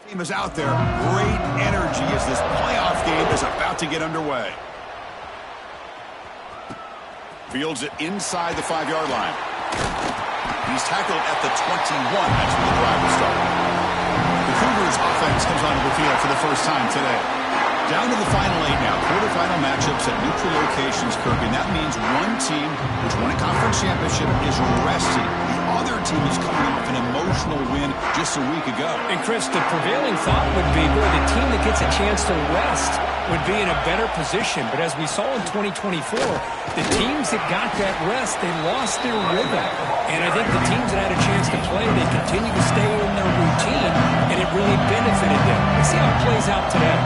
Team is out there. Great energy as this playoff game is about to get underway. Fields it inside the 5-yard line. He's tackled at the 21. That's where the drive will start. The Cougars offense comes onto the field for the first time today. Down to the final 8 now. Quarterfinal matchups at neutral locations, Kirk. And that means one team which won a conference championship is rested. The other team is coming off an emotional win just a week ago. And Chris, the prevailing thought would be, boy, the team that gets a chance to rest would be in a better position. But as we saw in 2024, the teams that got that rest, they lost their rhythm. And I think the teams that had a chance to play, they continue to stay in their routine, and it really benefited them. Let's see how it plays out today.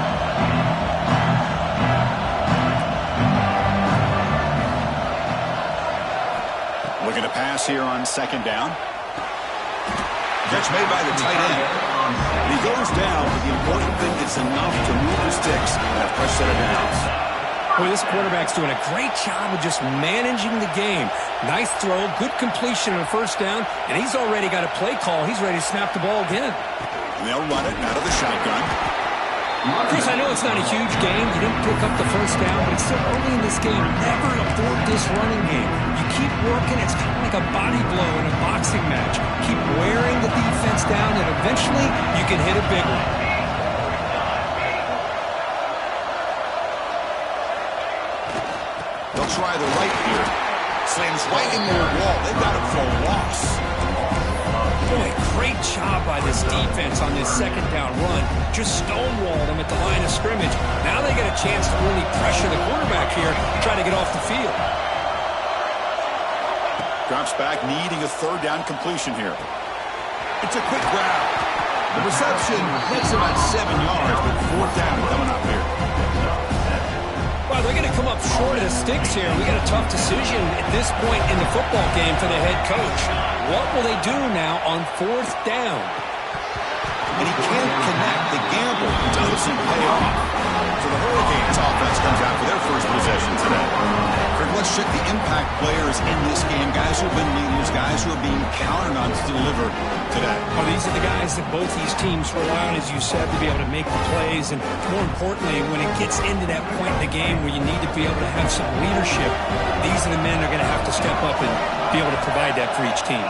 Looking to pass here on second down. Catch made by the tight end. And he goes down, but the important thing is enough to move the sticks and a fresh set of downs. Boy, this quarterback's doing a great job of just managing the game. Nice throw, good completion on a first down, and he's already got a play call. He's ready to snap the ball again. And they'll run it out of the shotgun. Chris, I know it's not a huge game. You didn't pick up the first down, but it's still early in this game. Never abort this running game. You keep working. It's kind of like a body blow in a boxing match. Keep wearing the defense down, and eventually you can hit a big one. They'll try the right here. Slams right in their wall. They've got it for a loss. Boy, great job by this defense on this second down run. Just stonewalled them at the line of scrimmage. Now they get a chance to really pressure the quarterback here, try to get off the field. Drops back, needing a third down completion here. It's a quick grab. The reception makes about 7 yards, but fourth down coming up here. Well, they're going to come up short of the sticks here. We got a tough decision at this point in the football game for the head coach. What will they do now on fourth down? And he can't connect. The gamble doesn't pay off. So the Hurricanes offense comes out for their first possession today. Kirk, let's check the impact players in this game. Guys who have been leaders, guys who are being counted on to deliver today. Well, these are the guys that both these teams rely on, as you said, to be able to make the plays. And more importantly, when it gets into that point in the game where you need to be able to have some leadership, these are the men that are going to have to step up and be able to provide that for each team.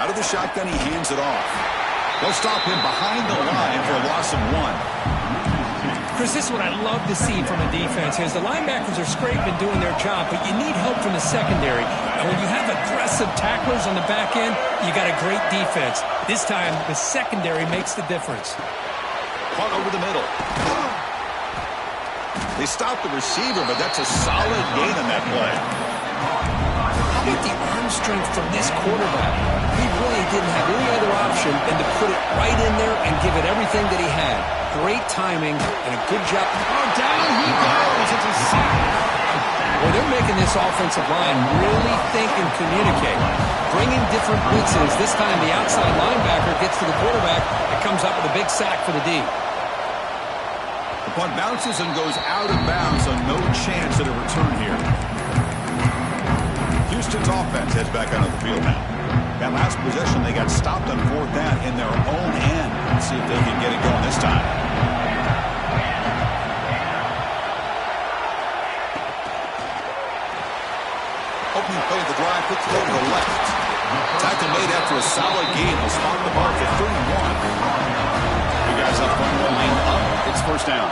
Out of the shotgun, he hands it off. They'll stop him behind the line for a loss of 1. Chris, this is what I love to see from a defense is the linebackers are scraping doing their job, but you need help from the secondary. And when you have aggressive tacklers on the back end, you got a great defense. This time, the secondary makes the difference. Caught over the middle. They stopped the receiver, but that's a solid gain on that play. How about the arm strength from this quarterback? He really didn't have any other option than to put it right in there and give it everything that he had. Great timing and a good job. Oh, down he goes. It's a sack. Well, they're making this offensive line really think and communicate. Bringing different blitzes. This time the outside linebacker gets to the quarterback and comes up with a big sack for the D. The punt bounces and goes out of bounds, so no chance at a return here. Houston's offense heads back onto the field now. That last possession, they got stopped on fourth down in their own end. Let's see if they can get it going this time. Opening play of the drive, puts it over to the left. Tackle made after a solid gain. Will spot the mark at 31. You guys up front, line up. It's first down.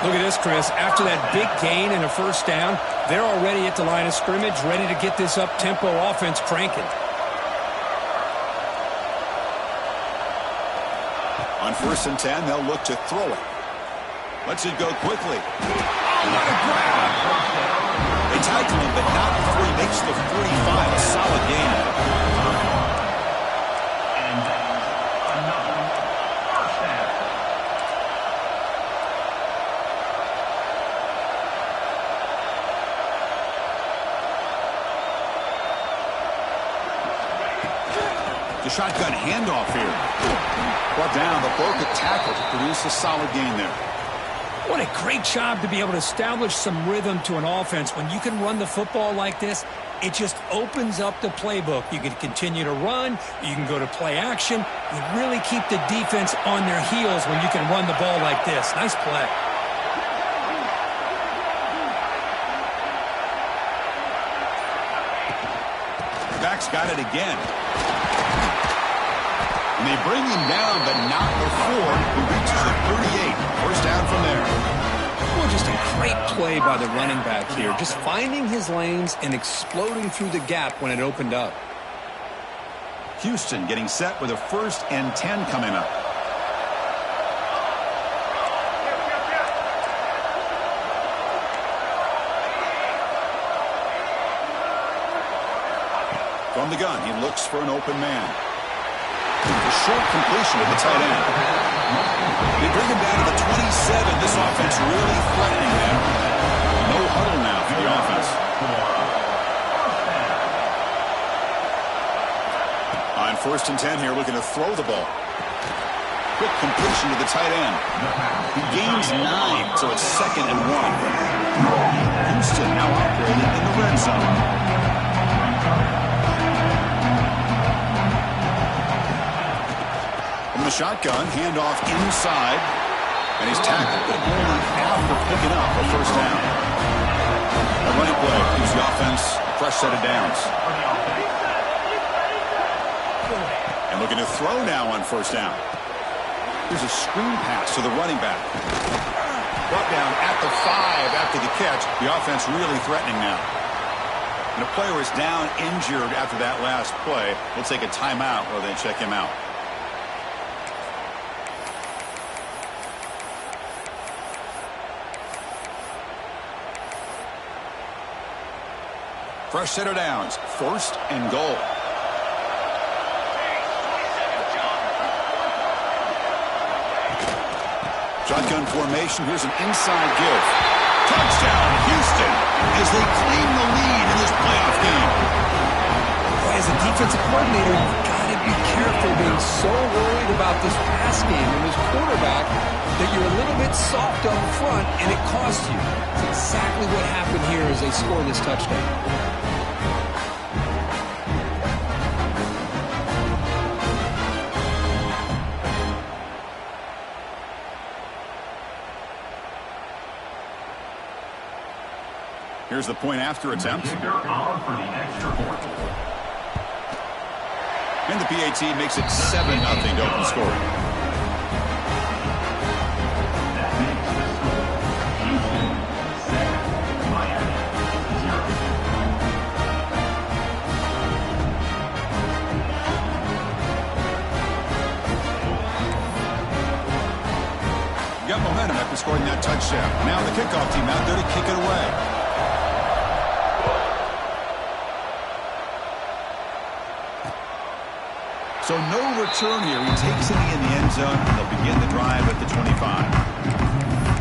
Look at this, Chris. After that big gain and a first down, they're already at the line of scrimmage, ready to get this up-tempo offense cranking. On 1st and 10, they'll look to throw it. Lets it go quickly. Oh, what a grab! They tackle him, but not before he makes the 45. A solid gain. And another first down. The shotgun handoff here. Brought down, but broke a tackle to produce a solid gain there. What a great job to be able to establish some rhythm to an offense. When you can run the football like this, It just opens up the playbook. You can continue to run. You can go to play action. You really keep the defense on their heels when you can run the ball like this. Nice play. Back's got it again. And they bring him down, but not before he reaches the 38. First down from there. Well, just a great play by the running back here. Just finding his lanes and exploding through the gap when it opened up. Houston getting set with a 1st and 10 coming up. From the gun, he looks for an open man. A short completion to the tight end. They bring him down to the 27. This offense really threatening them. No huddle now for the offense. On 1st and 10 here, looking to throw the ball. Quick completion to the tight end. He gains 9, so it's 2nd and 1. Houston now operating in the red zone. The shotgun, handoff inside, and he's tackled, but only after picking up a 1st down. A running play gives the offense a fresh set of downs. And looking to throw now on 1st down. Here's a screen pass to the running back. Brought down at the 5 after the catch. The offense really threatening now. And a player is down injured after that last play. We'll take a timeout while they check him out. Fresh set of downs. 1st and goal. Shotgun formation. Here's an inside give. Touchdown, Houston, as they claim the lead in this playoff game. As a defensive coordinator, you've got to be careful being so worried about this pass game and this quarterback that you're a little bit soft up front and it costs you. It's exactly what happened here as they score this touchdown. Here's the point after attempt. And the PAT makes it 7-0 to open scoring. Got momentum after scoring that touchdown. Now the kickoff team out there to kick it away. So no return here. He takes it in the end zone. They'll begin the drive at the 25.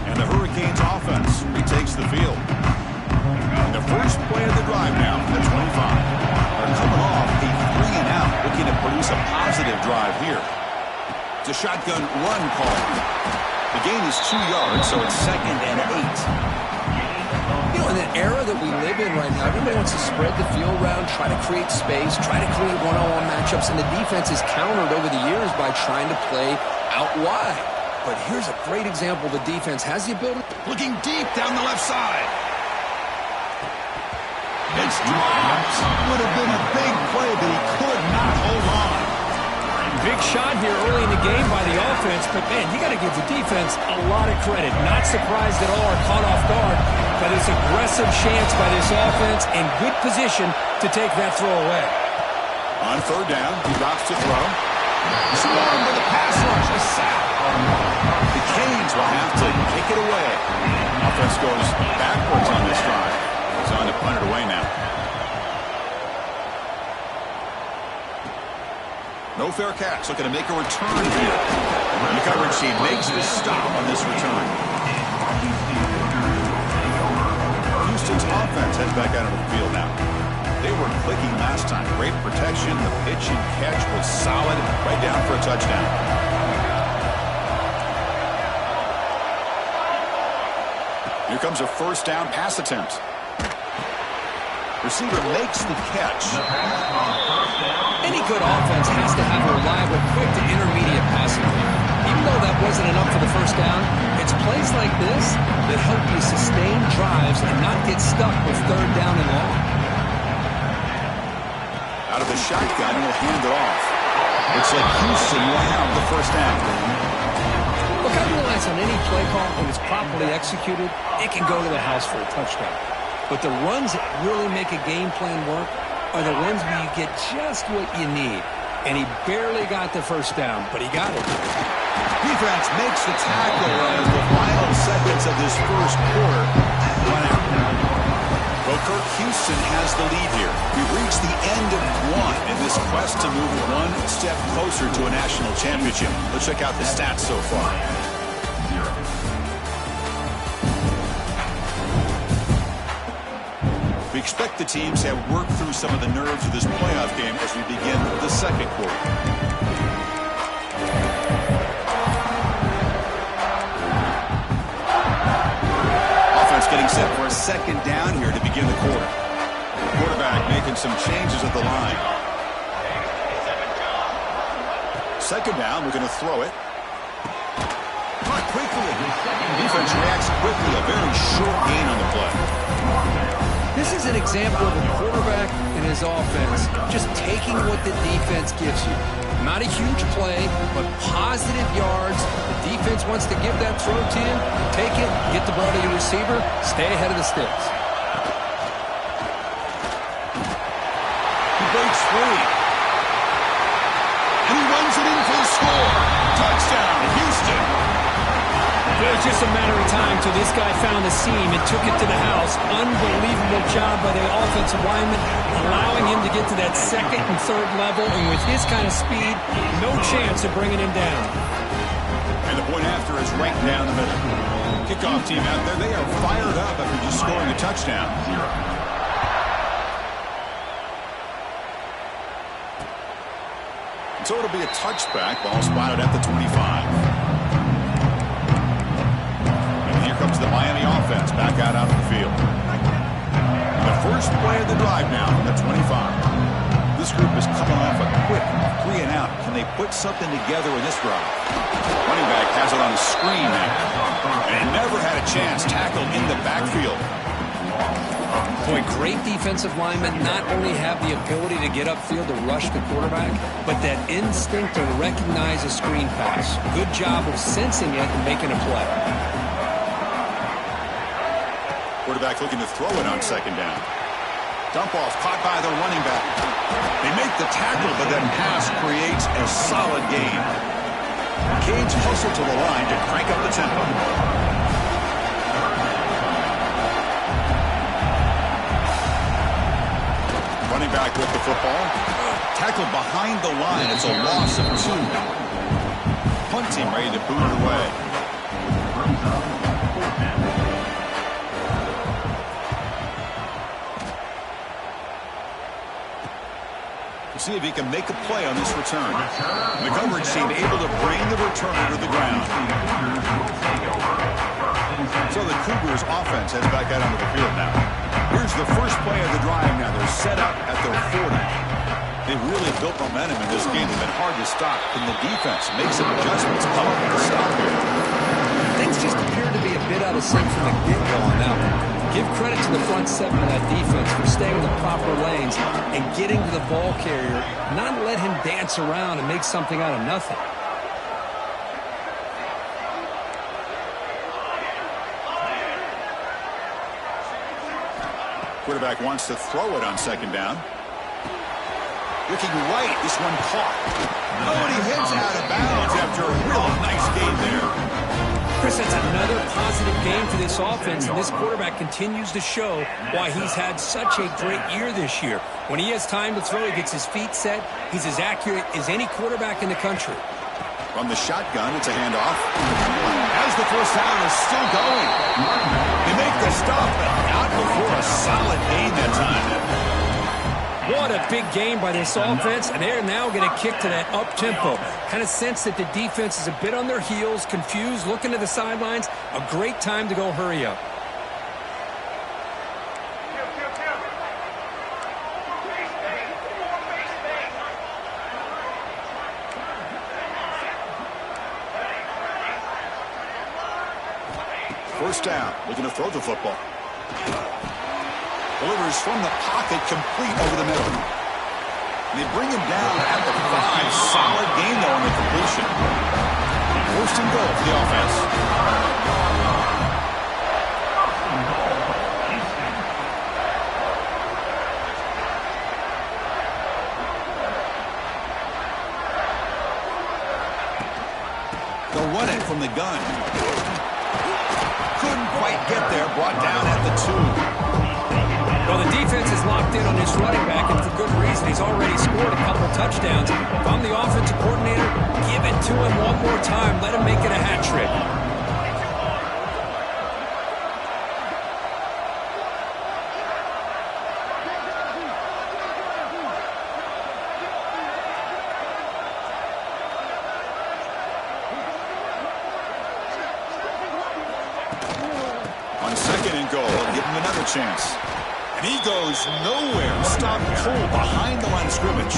And the Hurricanes offense retakes the field. And the first play of the drive now, the 25. They're coming off a 3-and-out, looking to produce a positive drive here. It's a shotgun run call. The gain is 2 yards, so it's 2nd and 8. You know, in the era that we live in right now, everybody wants to spread the field around, try to create space, try to create one-on-one matchups, and the defense is countered over the years by trying to play out wide. But here's a great example. The defense has the ability. Looking deep down the left side. It's dropped. Would have been a big play, but he could not hold on. Big shot here early in the game by the offense, but man, you got to give the defense a lot of credit. Not surprised at all or caught off guard by this aggressive chance by this offense in good position to take that throw away. On 3rd down, he drops to throw. Swarm with a pass rush, a sack. The Canes will have to kick it away. Offense goes backwards on this drive. He's on to punt it away now. No fair catch, looking to make a return here. And the coverage team makes the stop on this return. Houston's offense heads back out of the field now. They were clicking last time. Great protection. The pitch and catch was solid. Right down for a touchdown. Here comes a 1st down pass attempt. Receiver makes the catch. Any good offense has to have a reliable, quick to intermediate passing game. Even though that wasn't enough for the first down, it's plays like this that help you sustain drives and not get stuck with third down and long. Out of the shotgun, and will hand it off. Looks like Houston will have the first down. Look, I realize on any play call, when it's properly executed, it can go to the house for a touchdown. But the runs that really make a game plan work are the ones where you get just what you need. And he barely got the first down, but he got it. Defense makes the tackle as the final seconds of this first quarter run out. Well, Kirk, Houston has the lead here. We've reached the end of one in this quest to move one step closer to a national championship. Let's check out the stats so far. We expect the teams to have worked through some of the nerves of this playoff game as we begin the second quarter. Offense getting set for a second down here to begin the quarter. Quarterback making some changes at the line. Second down, we're going to throw it. Caught quickly. Defense reacts quickly. A very short gain on the play. This is an example of a quarterback and his offense just taking what the defense gives you. Not a huge play, but positive yards. The defense wants to give that throw to you. Take it, get the ball to your receiver, stay ahead of the sticks. He breaks free. And he runs it in for the score. Touchdown, Houston. It was just a matter of time till this guy found the seam and took it to the house. Unbelievable job by the offensive lineman, allowing him to get to that second and third level. And with his kind of speed, no chance of bringing him down. And the point after is right down the middle. Kickoff team out there, they are fired up after just scoring a touchdown. So it'll be a touchback. Ball spotted at the 25. Comes the Miami offense back out onto the field. The first play of the drive now from the 25. This group is coming off a quick 3 and out. Can they put something together in this drive? Running back has it on a screen now. And never had a chance. Tackled in the backfield. Boy, great defensive linemen not only have the ability to get upfield to rush the quarterback, but that instinct to recognize a screen pass. Good job of sensing it and making a play. Quarterback looking to throw it on second down. Dump off caught by the running back. They make the tackle, but that pass creates a solid gain. Canes hustle to the line to crank up the tempo. Running back with the football. Tackled behind the line. It's a loss of 2. Punt team ready to boot it away. See if he can make a play on this return. The coverage team able to bring the returner to the ground. So the Cougars offense heads back out onto the field now. Here's the first play of the drive now. They're set up at their 40. They've really built momentum in this game. They've been hard to stop. Can the defense make some adjustments? Come up with a stop here. Things just appear to be a bit out of sync from the get-go on that one. Give credit to the front seven of that defense for staying in the proper lanes and getting to the ball carrier, not let him dance around and make something out of nothing. Quarterback wants to throw it on second down. Looking right, this one caught. Oh, and he heads out of bounds after a real nice game there. Chris, that's another positive game for this offense, and this quarterback continues to show why he's had such a great year this year. When he has time to throw, he gets his feet set. He's as accurate as any quarterback in the country. From the shotgun, it's a handoff. As the first down is still going. They make the stop, but not before a solid gain that time. What a big game by this offense, and they're now going to kick to that up-tempo. Kind of sense that the defense is a bit on their heels, confused, looking to the sidelines. A great time to go hurry up. First down, looking to throw the football. Delivers from the pocket, complete over the middle. And they bring him down at the 5. Solid gain, though, on the completion. First and goal for the offense. They'll run it from the gun. Couldn't quite get there. Brought down at the 2. Well, the defense is locked in on this running back, and for good reason. He's already scored a couple touchdowns. If I'm the offensive coordinator, give it to him one more time. Let him make it a hat trick. On second and goal, give him another chance. And he goes nowhere. Stop cold behind the line of scrimmage.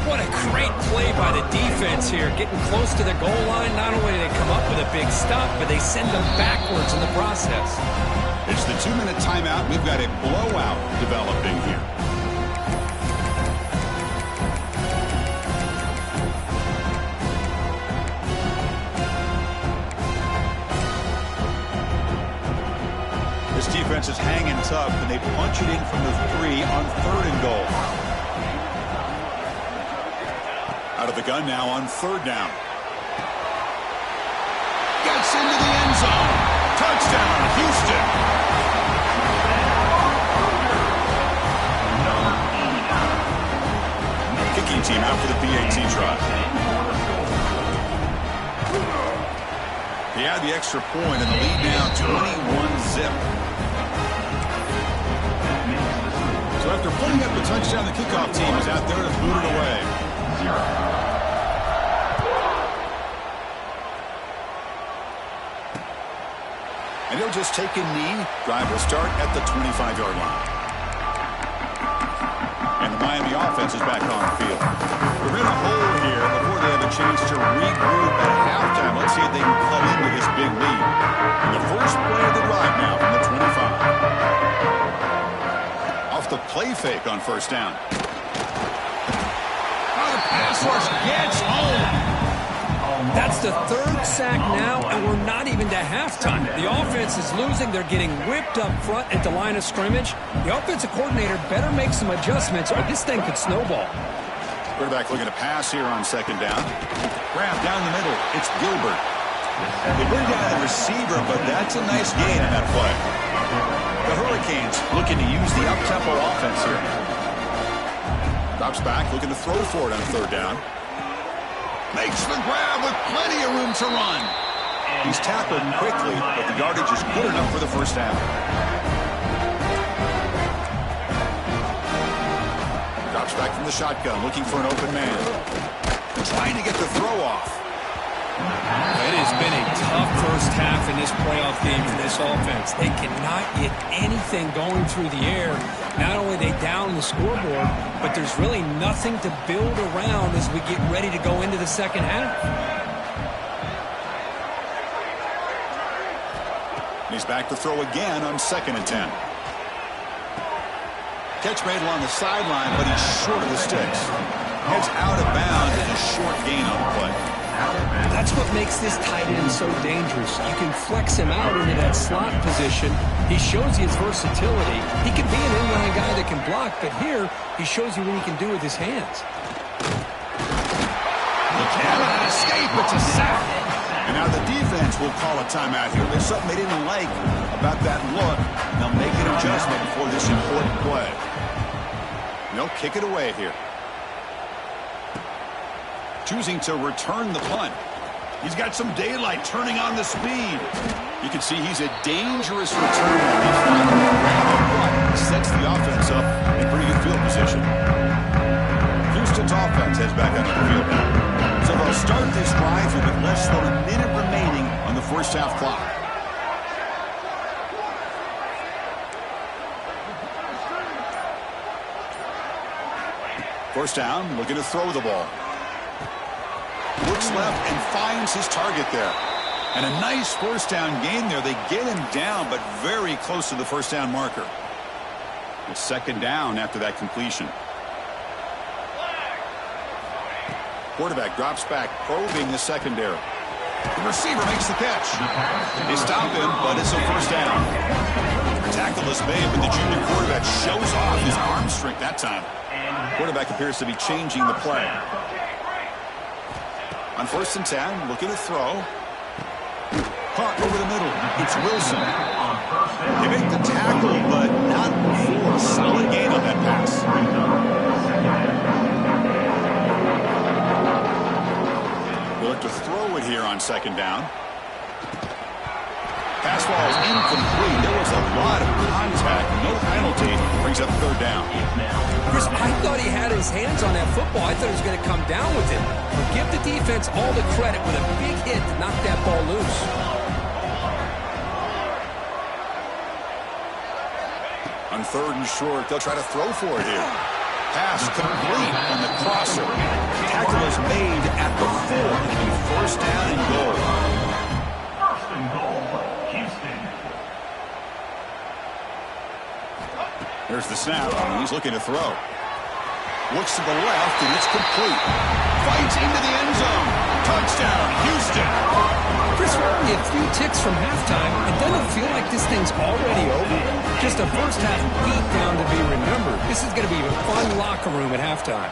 What a great play by the defense here. Getting close to the goal line, not only do they come up with a big stop, but they send them backwards in the process. It's the 2-minute timeout. We've got a blowout developing here. This defense is hanging tough, and they punch it in from the 3 on third and goal. Out of the gun now on third down. Gets into the end zone. Touchdown, Houston. Kicking team out for the PAT try. He had the extra point, and the lead now 21-zip. So after putting up the touchdown, the kickoff team is out there to boot it away. And he'll just take a knee. Drive will start at the 25-yard line. And the Miami offense is back on the field. We're in a hole here before they have a chance to regroup at halftime. Let's see if they can cut into this big lead. And the first play of the drive now from the 25. Off the play fake on first down. Oh, the pass rush gets home. That's the third sack now, and we're not even to halftime. The offense is losing. They're getting whipped up front at the line of scrimmage. The offensive coordinator better make some adjustments, or this thing could snowball. Quarterback looking to pass here on second down. Grab down the middle. It's G-Burg. They bring down a receiver, but that's a nice gain in that play. The Hurricanes looking to use the up-tempo offense here. Drops back, looking to throw for it on third down. Makes the grab with plenty of room to run. He's tackled quickly, but the yardage is good enough for the first down. Drops back from the shotgun, looking for an open man. Trying to get the throw off. It has been a tough first half in this playoff game for this offense. They cannot get anything going through the air. Not only are they down the scoreboard, but there's really nothing to build around as we get ready to go into the second half. He's back to throw again on second and 10. Catch made along the sideline, but he's short of the sticks. Heads out of bounds and a short gain on the play. That's what makes this tight end so dangerous. You can flex him out into that slot position. He shows you his versatility. He can be an inline guy that can block, but here he shows you what he can do with his hands. The cannot escape. It's a sack. And now the defense will call a timeout here. There's something they didn't like about that look. They'll make an adjustment for this important play. And they'll kick it away here. Choosing to return the punt. He's got some daylight, turning on the speed. You can see he's a dangerous returner. Sets the offense up in pretty good field position. Houston's offense heads back on the field now. So they'll start this drive with less than a minute remaining on the first half clock. First down, looking to throw the ball. Looks left and finds his target there. And a nice first down gain there. They get him down, but very close to the first down marker. It's second down after that completion. Quarterback drops back, probing the secondary. The receiver makes the catch. They stop him, but it's a first down. Tackle is made, but the junior quarterback shows off his arm strength that time. Quarterback appears to be changing the play. On 1st and 10, looking to throw. Caught over the middle. It's Wilson. They make the tackle, but not before. Solid gain on that pass. We'll look to throw it here on second down. Pass ball is incomplete. There was a lot of contact. No penalty. Brings up third down. Chris, I thought he had his hands on that football. I thought he was going to come down with it. But give the defense all the credit with a big hit to knock that ball loose. On 3rd and short, they'll try to throw for it here. Pass complete on the crosser. Tackle is made at the 4. It'll be first down and goal. First and goal, Houston. There's the snap. He's looking to throw. Looks to the left, and it's complete. Fights into the end zone. Touchdown, Houston. Chris, we're only a few ticks from halftime. It doesn't feel like this thing's already over. Just a first half beat down to be remembered. This is going to be a fun locker room at halftime.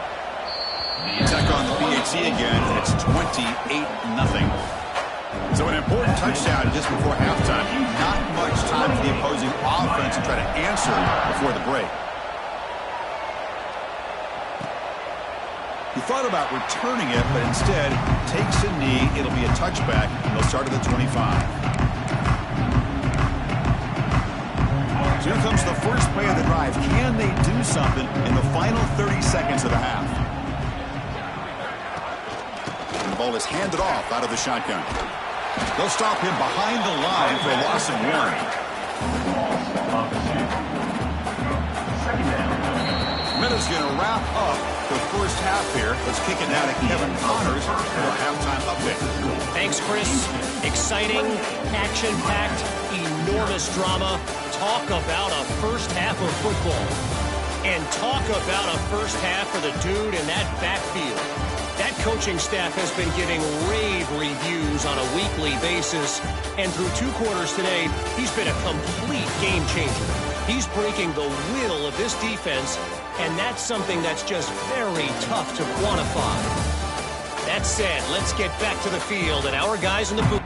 Tech on the PAT again, and it's 28-0. So an important touchdown just before halftime. Not much time for the opposing offense to try to answer before the break. He thought about returning it, but instead takes a knee. It'll be a touchback. They'll start at the 25. So here comes the first play of the drive. Can they do something in the final 30 seconds of the half? And the ball is handed off out of the shotgun. They'll stop him behind the line for a loss of 1. Minute's going to wrap up the first half here. Let's kick it now to Kevin Connors for a halftime update. Thanks, Chris. Exciting, action-packed, enormous drama. Talk about a first half of football. And talk about a first half for the dude in that backfield. That coaching staff has been giving rave reviews on a weekly basis. And through 2 quarters today, he's been a complete game changer. He's breaking the will of this defense, and that's something that's just very tough to quantify. That said, let's get back to the field and our guys in the booth.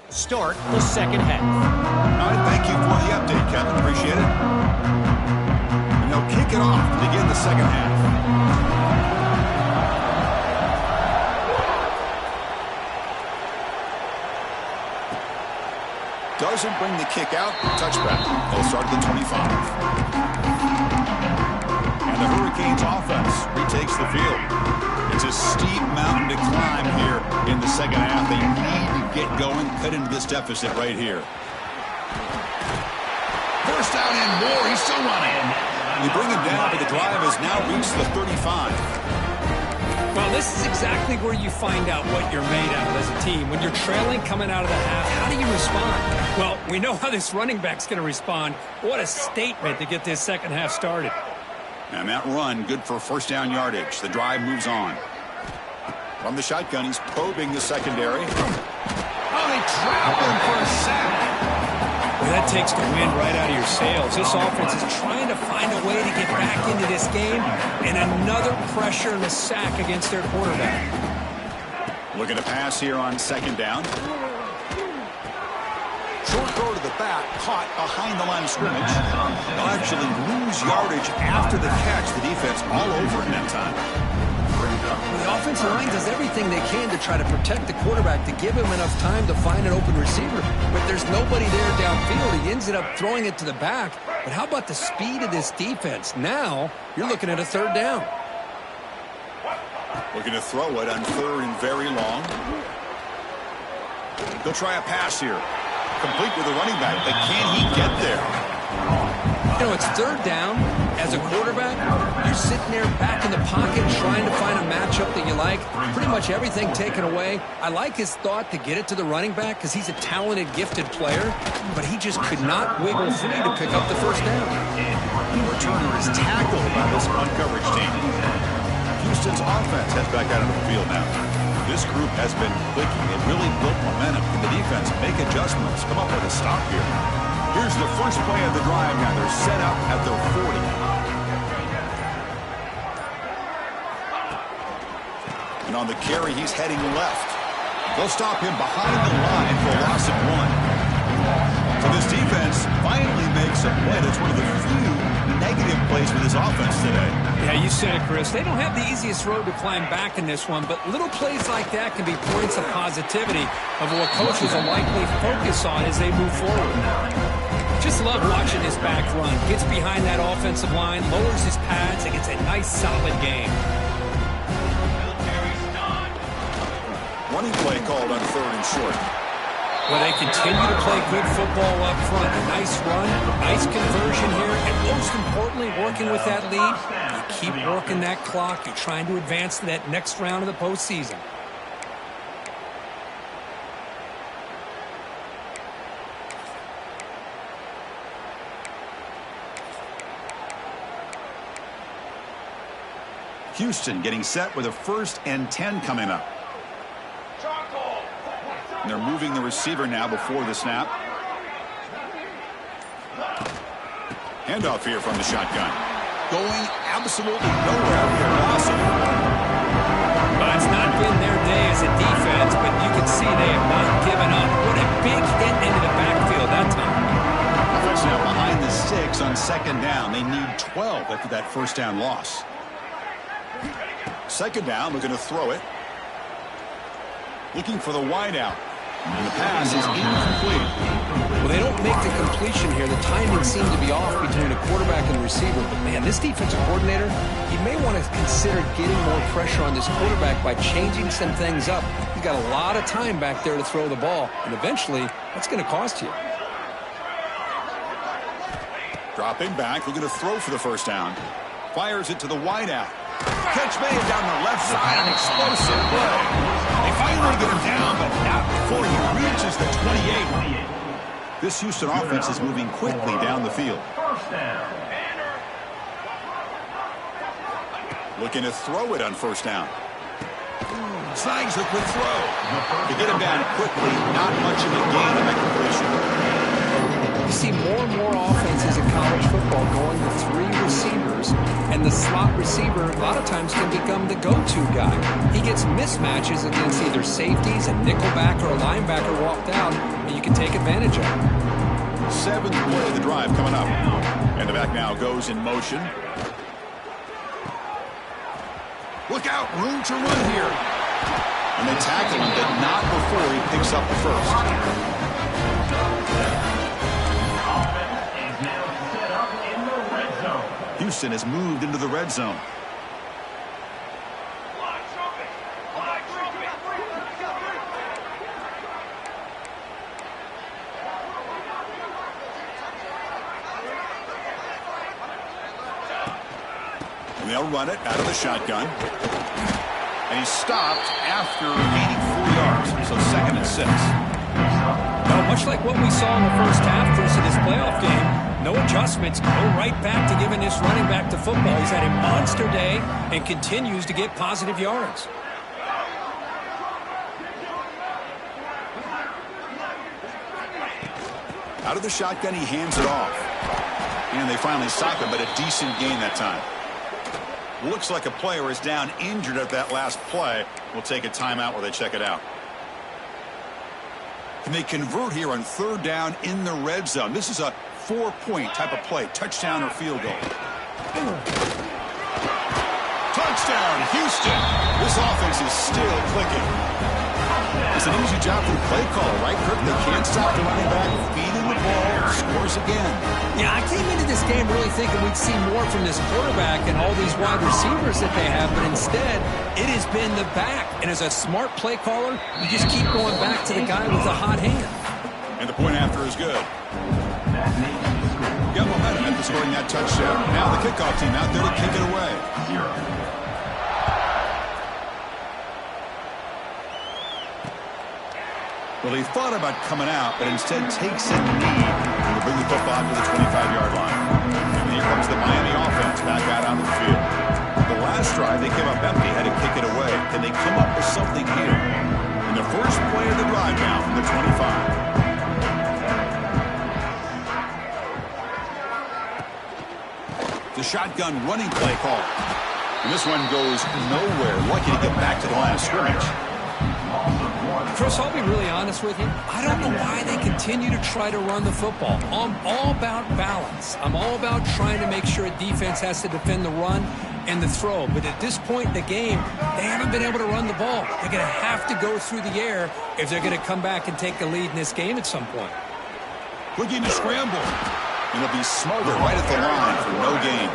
Start the second half. All right, thank you for the update, Kevin. Appreciate it. And they'll kick it off to begin the second half. Doesn't bring the kick out. Touchback. They'll start at the 25. And the Hurricanes offense retakes the field. It's a steep mountain to climb here in the second half. They need to get going, cut into this deficit right here. First down and more. He's still running. They bring him down, but the drive has now reached the 35. Well, this is exactly where you find out what you're made out of as a team. When you're trailing coming out of the half, how do you respond? Well, we know how this running back's going to respond. What a statement to get this second half started. And that run, good for first down yardage. The drive moves on. From the shotgun, he's probing the secondary. Oh, they trap him for a sack. Well, that takes the wind right out of your sails. This offense is trying to find a way to get back into this game, and another pressure and a sack against their quarterback. Looking to pass here on second down. Short throw to the back, caught behind the line of scrimmage. They'll actually lose yardage after the catch. The defense all over it that time. The offensive line does everything they can to try to protect the quarterback, to give him enough time to find an open receiver. But there's nobody there downfield. He ends up throwing it to the back. But how about the speed of this defense? Now you're looking at a third down. Looking to throw it on third and very long. They'll try a pass here. Complete with the running back, but can he get there? You know, it's third down. As a quarterback, you're sitting there back in the pocket trying to find a matchup that you like. Pretty much everything taken away. I like his thought to get it to the running back because he's a talented, gifted player, but he just could not wiggle free to pick up the first down. The returner is tackled by this coverage team. Houston's offense heads back out of the field now. This group has been clicking. They've really built momentum. Can the defense make adjustments? Come up with a stop here. Here's the first play of the drive now. They're set up at their 40. And on the carry, he's heading left. They'll stop him behind the line for a loss of 1. So this defense finally makes a play. That's one of the few negative plays with his offense today. Yeah, you said it, Chris. They don't have the easiest road to climb back in this one, but little plays like that can be points of positivity of what coaches will likely focus on as they move forward. Just love watching this back run. Gets behind that offensive line, lowers his pads, and gets a nice, solid game. Running play called on third and short. Well, they continue to play good football up front. A nice run, nice conversion here, and most importantly, working with that lead, you keep working that clock. You're trying to advance to that next round of the postseason. Houston getting set with a 1st and 10 coming up. And they're moving the receiver now before the snap. Handoff here from the shotgun. Going absolutely nowhere here. Awesome. Well, it's not been their day as a defense, but you can see they have not given up. What a big hit into the backfield that time. Offense now behind the 6 on 2nd down. They need 12 after that 1st down loss. 2nd down, looking to throw it. Looking for the wide out. And the pass is incomplete. Well, they don't make the completion here. The timing seemed to be off between the quarterback and the receiver. But, man, this defensive coordinator, he may want to consider getting more pressure on this quarterback by changing some things up. He's got a lot of time back there to throw the ball, and eventually that's going to cost you. Dropping back, looking to throw for the 1st down. Fires it to the wide out. Catch made down the left side, an explosive play. They finally get him down, but not before he reaches the 28. This Houston offense is moving quickly down the field. Looking to throw it on 1st down. Slides the quick throw. To get him down quickly, not much of a gain on that completion. You see more and more offenses in college football going to 3 receivers, and the slot receiver a lot of times can become the go-to guy. He gets mismatches against either safeties, a nickelback, or a linebacker walked out, and you can take advantage of it. 7th play of the drive coming up. And the back now goes in motion. Look out, room to run here. And they tackle him, but not before he picks up the 1st. Houston has moved into the red zone. And they'll run it out of the shotgun. And he's stopped after gaining 4 yards. So 2nd and 6. Now, much like what we saw in the first half, Chris, of this playoff game, no adjustments, go right back to giving this running back to football. He's had a monster day and continues to get positive yards. Out of the shotgun, he hands it off. And they finally stop him, but a decent gain that time. Looks like a player is down injured at that last play. We'll take a timeout while they check it out. Can they convert here on 3rd down in the red zone? This is a 4-point type of play, touchdown or field goal. Touchdown! Touchdown, Houston. This offense is still clicking. It's an easy job for the play caller, right, Kirk? They can't stop the running back feeding the ball, scores again. Yeah, I came into this game really thinking we'd see more from this quarterback and all these wide receivers that they have, but instead, it has been the back. And as a smart play caller, you just keep going back to the guy with the hot hand. And the point after is good. Got momentum after scoring that touchdown. Now the kickoff team out there to kick it away. Well, he thought about coming out, but instead takes a knee and will bring the football to the 25-yard line. And here comes the Miami offense back out onto the field. The last drive, they came up empty, had to kick it away. Can they come up with something here? In the first play of the drive now from the 25. The shotgun running play call. And this one goes nowhere. Lucky to get back to the line of scrimmage. Chris, I'll be really honest with you. I don't know why they continue to try to run the football. I'm all about balance. I'm all about trying to make sure a defense has to defend the run and the throw. But at this point in the game, they haven't been able to run the ball. They're going to have to go through the air if they're going to come back and take the lead in this game at some point. Looking to scramble. And it'll be smothered right at the line for no gain.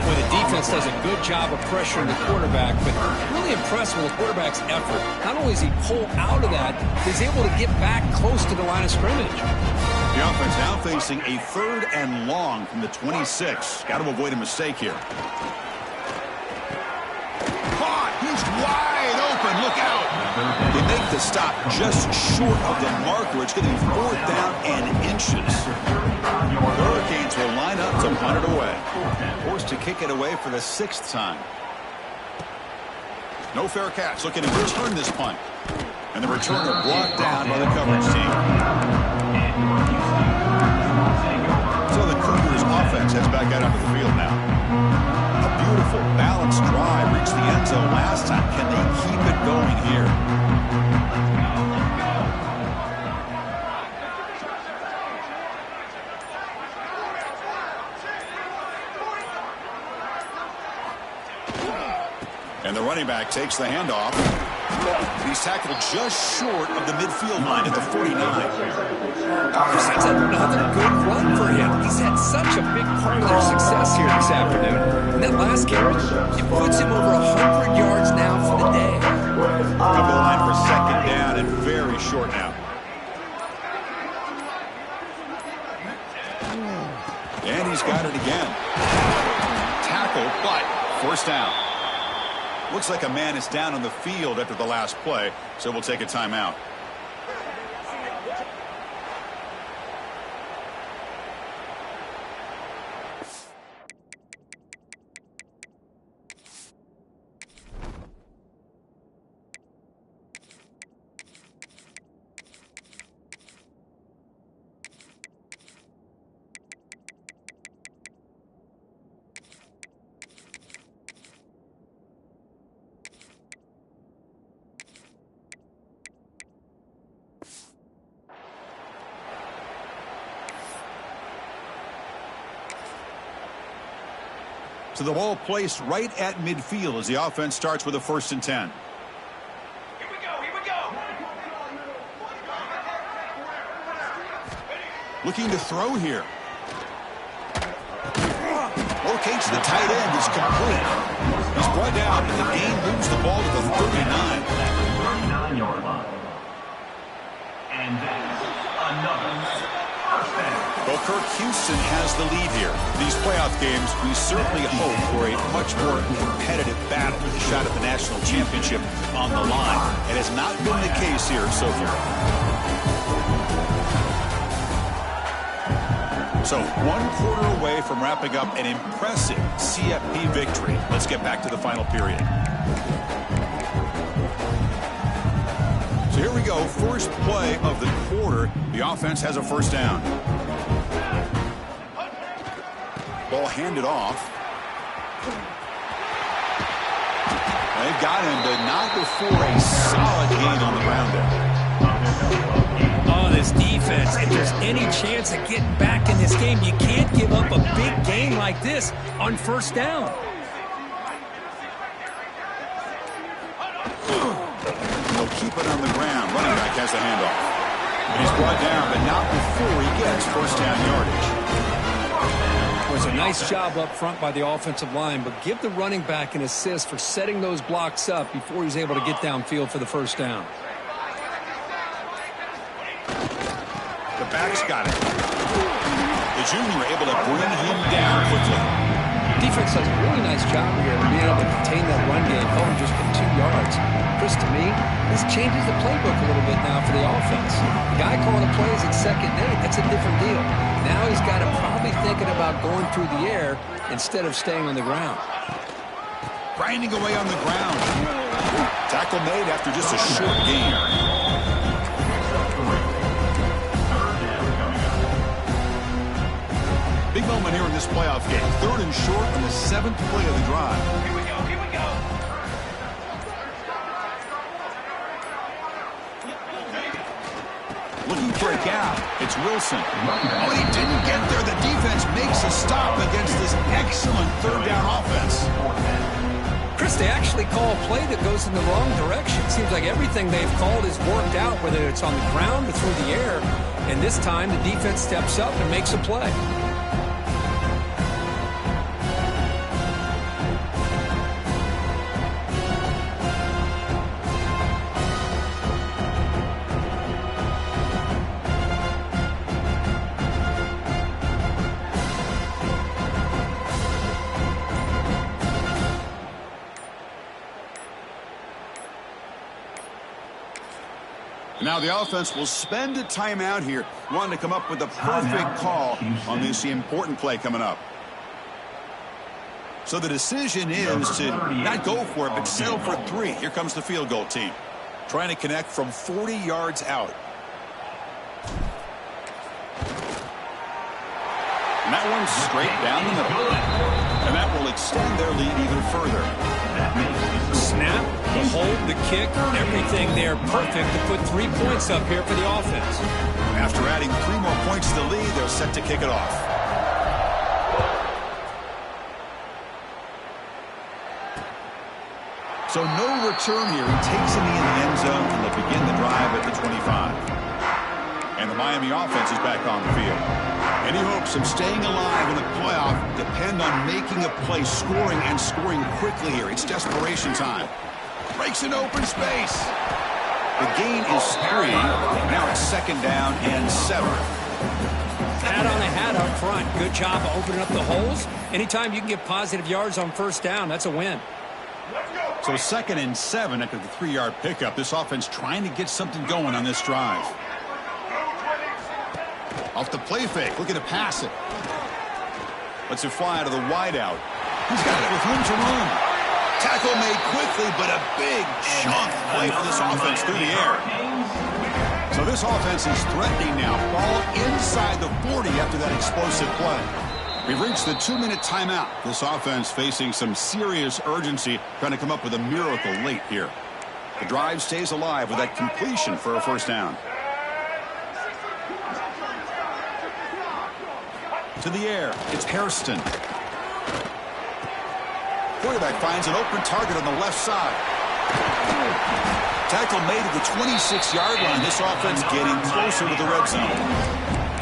Well, the defense does a good job of pressuring the quarterback, but really impressed with the quarterback's effort. Not only does he pull out of that, he's able to get back close to the line of scrimmage. The offense now facing a 3rd and long from the 26. Got to avoid a mistake here. Caught! He's wide open. Look out! They make the stop just short of the marker. It's going to be 4th down and inches. The Hurricanes will line up to punt it away. Forced to kick it away for the 6th time. No fair catch. Looking to return this punt. And the returner brought down by the coverage team. So the Cougars offense heads back out onto the field now. A beautiful balanced drive reached the end zone last time. Can they keep it going here? And the running back takes the handoff. He's tackled just short of the midfield line at the 49. That's another good run for him. He's had such a big part of their success here this afternoon. And that last carry, it puts him over 100 yards now for the day. Up the line for 2nd down and very short now. And he's got it again. Tackle, but 1st down. Looks like a man is down on the field after the last play, so we'll take a timeout. So the ball placed right at midfield as the offense starts with a 1st and 10. Here we go, here we go. Looking to throw here. Locates the tight end is complete. He's brought down and the gain moves the ball to the 39. 39-yard line. And that's another first down. Well, Kirk, Houston has the lead here. These playoff games, we certainly hope for a much more competitive battle with a shot at the national championship on the line. It has not been the case here so far. So 1 quarter away from wrapping up an impressive CFP victory. Let's get back to the final period. So here we go. First play of the quarter. The offense has a 1st down. Ball handed off. They've got him, but not before a solid gain on the ground there. Oh, this defense, if there's any chance of getting back in this game, you can't give up a big gain like this on 1st down. And he's brought down, but not before he gets first down yardage. It was a nice job up front by the offensive line, but give the running back an assist for setting those blocks up before he's able to get downfield for the first down. The back's got it. The junior able to bring him down quickly. Defense does a really nice job here of being able to contain that run game, held him just for 2 yards. Chris, to me, this changes the playbook a little bit now for the offense. The guy calling the plays at 2nd and 8, that's a different deal. Now he's got to probably thinking about going through the air instead of staying on the ground. Grinding away on the ground. Tackle made after just a short gain. Big moment here in this playoff game. 3rd and short on the 7th play of the drive. Here we go, here we go. Looking for a gap. It's Wilson. Oh, he didn't get there. The defense makes a stop against this excellent 3rd down offense. Chris, they actually call a play that goes in the wrong direction. Seems like everything they've called is worked out, whether it's on the ground or through the air. And this time, the defense steps up and makes a play. Now the offense will spend a timeout here, wanting to come up with the perfect call on this important play coming up. So the decision is to not go for it, but settle for 3. Here comes the field goal team, trying to connect from 40 yards out. And that one's straight down the middle. And that will extend their lead even further. Snap, the hold, the kick, everything there perfect to put 3 points up here for the offense. After adding 3 more points to the lead, they're set to kick it off. So no return here. He takes it in the end zone, and they'll begin the drive at the 25. And the Miami offense is back on the field. Any hopes of staying alive in the playoff depend on making a play, scoring, and scoring quickly here. It's desperation time. Breaks an open space. The gain is 3. Now it's 2nd down and 7. Hat on the hat up front. Good job of opening up the holes. Anytime you can get positive yards on first down, that's a win. So 2nd and 7 after the 3-yard pickup. This offense trying to get something going on this drive. Off the play fake, looking to pass it. Lets it fly out of the wideout. He's got it with room to room. Tackle made quickly, but a big chunk play for this offense through the air. So this offense is threatening now. Ball inside the 40 after that explosive play. We've reached the 2-minute timeout. This offense facing some serious urgency, trying to come up with a miracle late here. The drive stays alive with that completion for a first down. To the air, it's Hairston. Quarterback finds an open target on the left side. Tackle made at the 26-yard line. This offense getting closer to the red zone.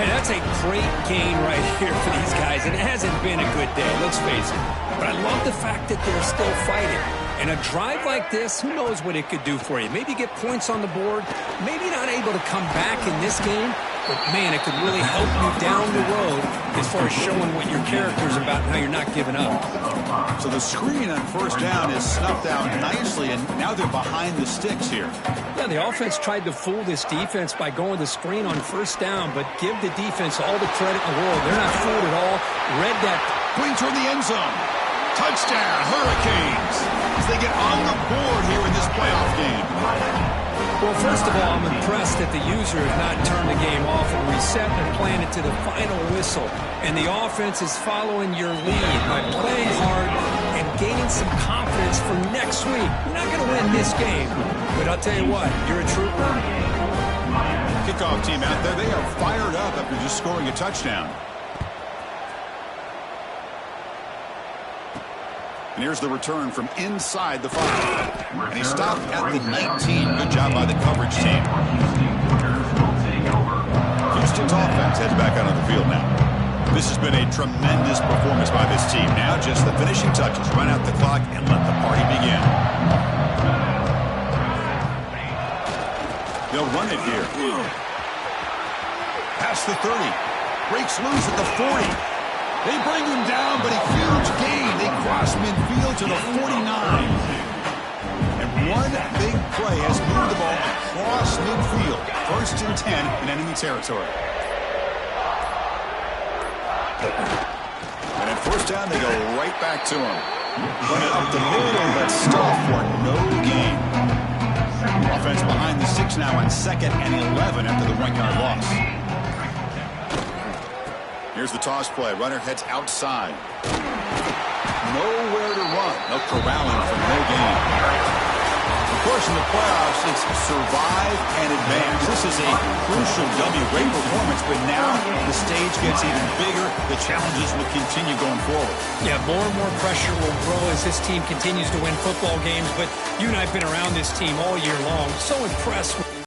Hey, that's a great gain right here for these guys. And it hasn't been a good day, let's face it. But I love the fact that they're still fighting. And a drive like this, who knows what it could do for you. Maybe get points on the board. Maybe not able to come back in this game. But, man, it could really help you down the road as far as showing what your character's about and how you're not giving up. So the screen on first down is snuffed out nicely, and now they're behind the sticks here. Yeah, the offense tried to fool this defense by going the screen on first down, but give the defense all the credit in the world. They're not fooled at all. Read that. Going toward the end zone. Touchdown, Hurricanes, as they get on the board here in this playoff game. Well, first of all, I'm impressed that the user has not turned the game off and reset and planned it to the final whistle. And the offense is following your lead by playing hard and gaining some confidence for next week. You're not going to win this game, but I'll tell you what, you're a trooper. Kickoff team out there, they are fired up after just scoring a touchdown. And here's the return from inside the 5. And he stopped at the 19. Good job by the coverage team. Pistons offense heads back out on the field now. This has been a tremendous performance by this team. Now just the finishing touches. Run out the clock and let the party begin. They'll run it here. Past the 30. Breaks loose at the 40. They bring him down, but a huge gain. They cross midfield to the 49. And one big play has moved the ball across midfield. 1st and 10 in enemy territory. And at 1st down, they go right back to him. Run it up the middle, but still for no gain. Offense behind the 6 now on 2nd and 11 after the 1-yard loss. Here's the toss play. Runner heads outside. Nowhere to run. No corralling for no gain. Of course, in the playoffs, it's survive and advance. This is a crucial W. Great performance, but now the stage gets even bigger. The challenges will continue going forward. Yeah, more and more pressure will grow as this team continues to win football games, but you and I have been around this team all year long. So impressed with